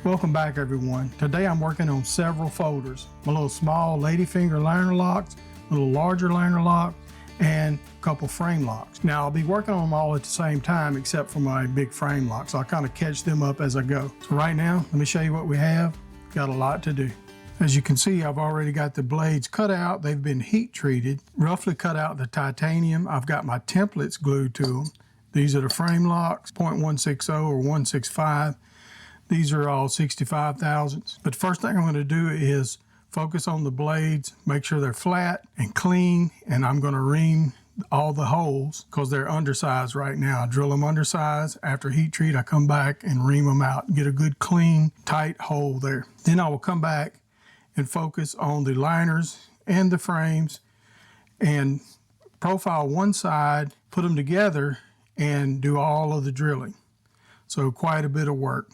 Welcome back, everyone. Today I'm working on several folders. My little small ladyfinger liner locks, a little larger liner lock, and a couple frame locks. Now I'll be working on them all at the same time except for my big frame locks. I'll kind of catch them up as I go. So right now, let me show you what we have. Got a lot to do. As you can see, I've already got the blades cut out. They've been heat treated, roughly cut out the titanium. I've got my templates glued to them. These are the frame locks, 0.160 or 165. These are all 65 thousandths. But the first thing I'm going to do is focus on the blades, make sure they're flat and clean, and I'm going to ream all the holes because they're undersized right now. I drill them undersized. After heat treat, I come back and ream them out and get a good clean, tight hole there. Then I will come back and focus on the liners and the frames and profile one side, put them together, and do all of the drilling. So quite a bit of work.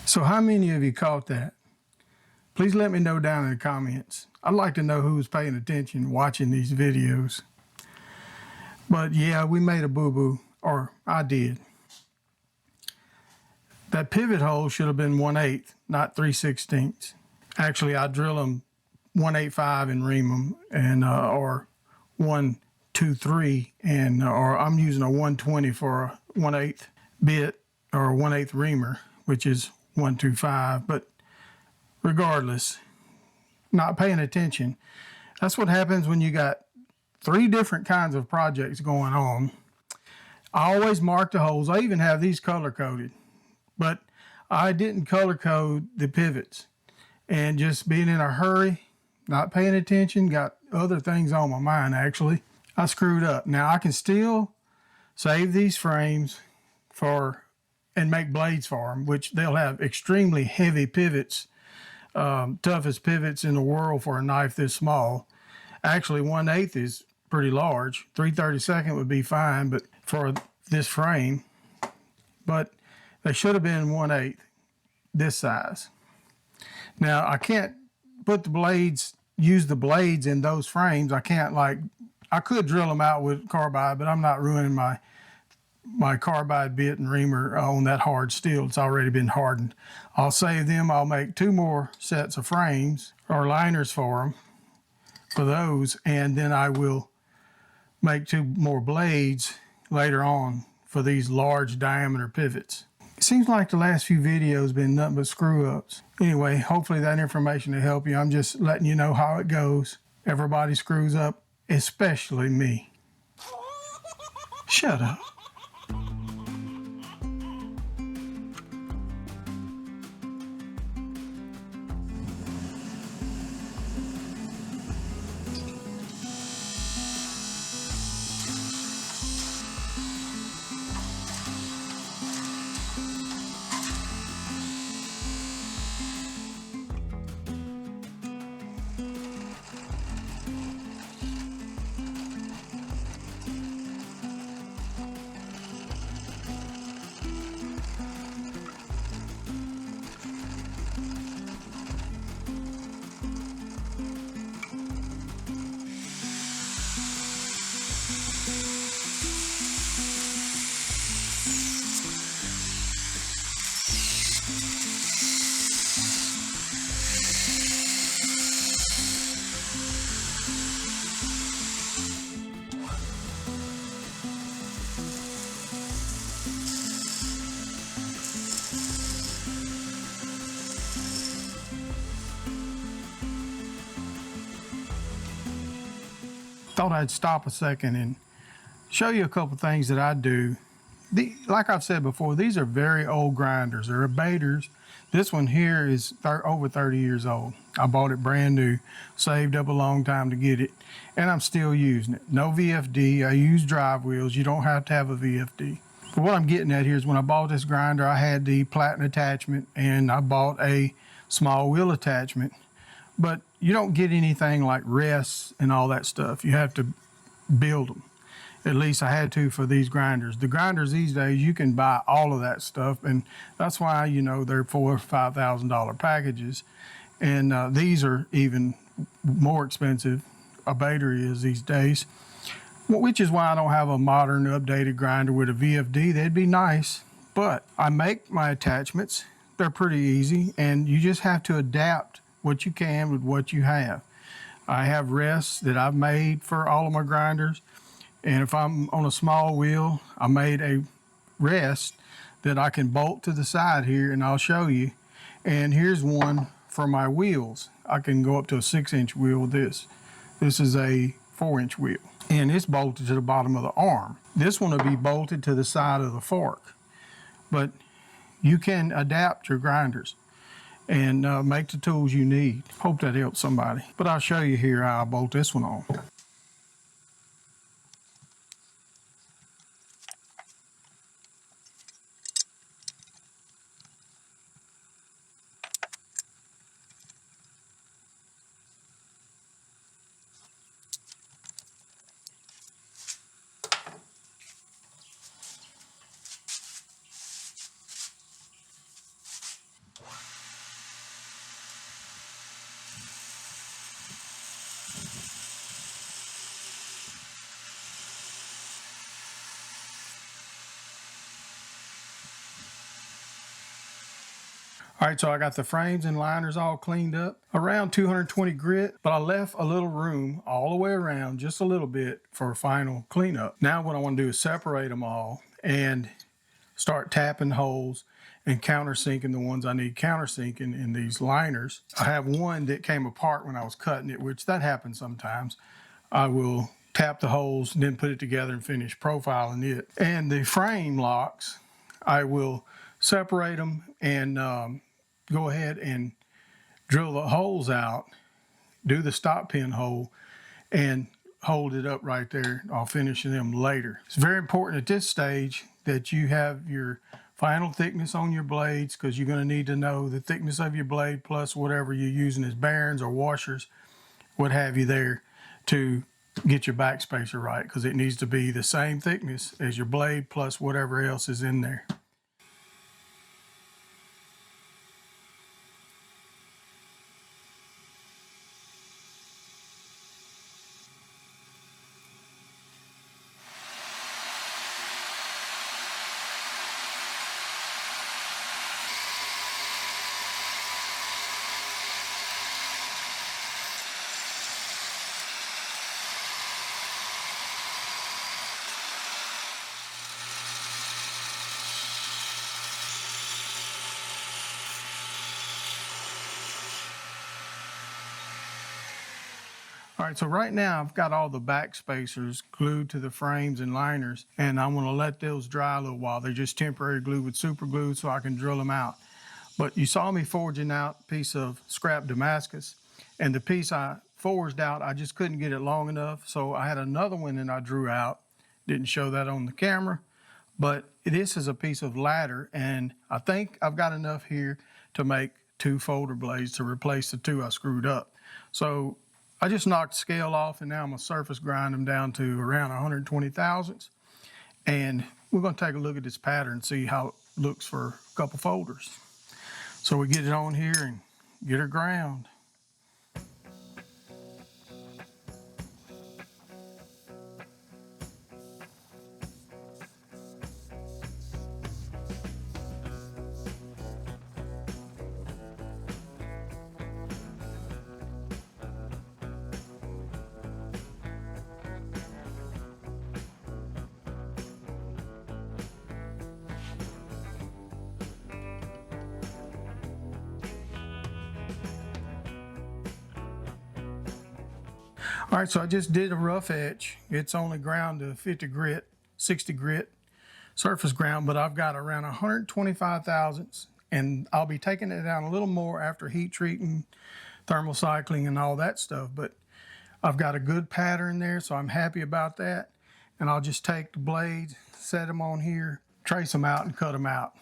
So how many of you caught that? Please let me know down in the comments. I'd like to know who's paying attention watching these videos. But yeah, we made a boo-boo, or I did. That pivot hole should have been 1/8, not 3/16. Actually, I drill them 1/85 and ream them, and or 1/2/3, and or I'm using a 120 for a 1/8 bit or a 1/8 reamer, which is 125. But regardless, not paying attention. That's what happens when you got 3 different kinds of projects going on. I always mark the holes. I even have these color coded, but I didn't color code the pivots, and just being in a hurry, not paying attention, got other things on my mind. Actually, I screwed up. Now I can still save these frames for and make blades for them, which they'll have extremely heavy pivots toughest pivots in the world for a knife this small. Actually, 1/8 is pretty large. 3/32 would be fine, but for this frame, but they should have been 1/8 this size. Now I can't put the blades, use the blades in those frames. I can't, like, I could drill them out with carbide, but I'm not ruining my carbide bit and reamer on that hard steel. It's already been hardened. I'll save them. I'll make 2 more sets of frames or liners for them, for those, and then I will make 2 more blades later on for these large diameter pivots. It seems like the last few videos been nothing but screw ups. Anyway, hopefully that information will help you. I'm just letting you know how it goes. Everybody screws up, especially me. Shut up. Thought I'd stop a second and show you a couple things that I do. Like I've said before, these are very old grinders. They're Bethard. This one here is over 30 years old. I bought it brand new, saved up a long time to get it, and I'm still using it. No VFD. I use drive wheels. You don't have to have a VFD. But what I'm getting at here is when I bought this grinder, I had the flatten attachment and I bought a small wheel attachment. But you don't get anything like rests and all that stuff. You have to build them. At least I had to for these grinders. The grinders these days, you can buy all of that stuff, and that's why, you know, they're $4,000 or $5,000 packages. And these are even more expensive. A Bethard is these days, which is why I don't have a modern, updated grinder with a VFD. That'd be nice, but I make my attachments. They're pretty easy, and you just have to adapt what you can with what you have. I have rests that I've made for all of my grinders, and if I'm on a small wheel, I made a rest that I can bolt to the side here, and I'll show you. And here's one for my wheels. I can go up to a 6-inch wheel with this. This is a 4-inch wheel, and it's bolted to the bottom of the arm. This one will be bolted to the side of the fork, but you can adapt your grinders and make the tools you need. Hope that helps somebody. But I'll show you here how I bolt this one on. All right, so I got the frames and liners all cleaned up, around 220 grit, but I left a little room all the way around, just a little bit, for a final cleanup. Now what I want to do is separate them all and start tapping holes and countersinking the ones I need countersinking in these liners. I have one that came apart when I was cutting it, which that happens sometimes. I will tap the holes and then put it together and finish profiling it. And the frame locks, I will separate them and go ahead and drill the holes out, do the stop pin hole, and hold it up right there. I'll finish them later. It's very important at this stage that you have your final thickness on your blades, because you're going to need to know the thickness of your blade plus whatever you're using as bearings or washers, what have you there, to get your backspacer right, because it needs to be the same thickness as your blade plus whatever else is in there. All right, so right now I've got all the back spacers glued to the frames and liners, and I'm gonna let those dry a little while. They're just temporary glue with super glue so I can drill them out. But you saw me forging out a piece of scrap Damascus, and the piece I forged out, I just couldn't get it long enough, so I had another one that I drew out. Didn't show that on the camera, but this is a piece of ladder, and I think I've got enough here to make 2 folder blades to replace the 2 I screwed up. So I just knocked the scale off, and now I'm gonna surface grind them down to around 120 thousandths. And we're gonna take a look at this pattern and see how it looks for a couple folders. So we get it on here and get her ground. All right, so I just did a rough etch. It's only ground to 50 grit, 60 grit surface ground, but I've got around 125 thousandths, and I'll be taking it down a little more after heat treating, thermal cycling, and all that stuff. But I've got a good pattern there, so I'm happy about that. And I'll just take the blades, set them on here, trace them out, and cut them out.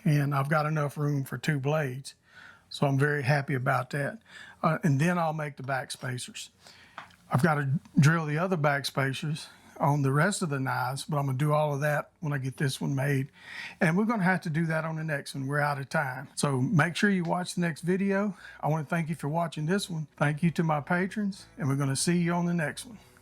And I've got enough room for 2 blades, so I'm very happy about that. And then I'll make the back spacers. I've got to drill the other back spacers on the rest of the knives, but I'm gonna do all of that when I get this one made. And we're gonna have to do that on the next one. We're out of time. So make sure you watch the next video. I wanna thank you for watching this one. Thank you to my patrons, and we're gonna see you on the next one.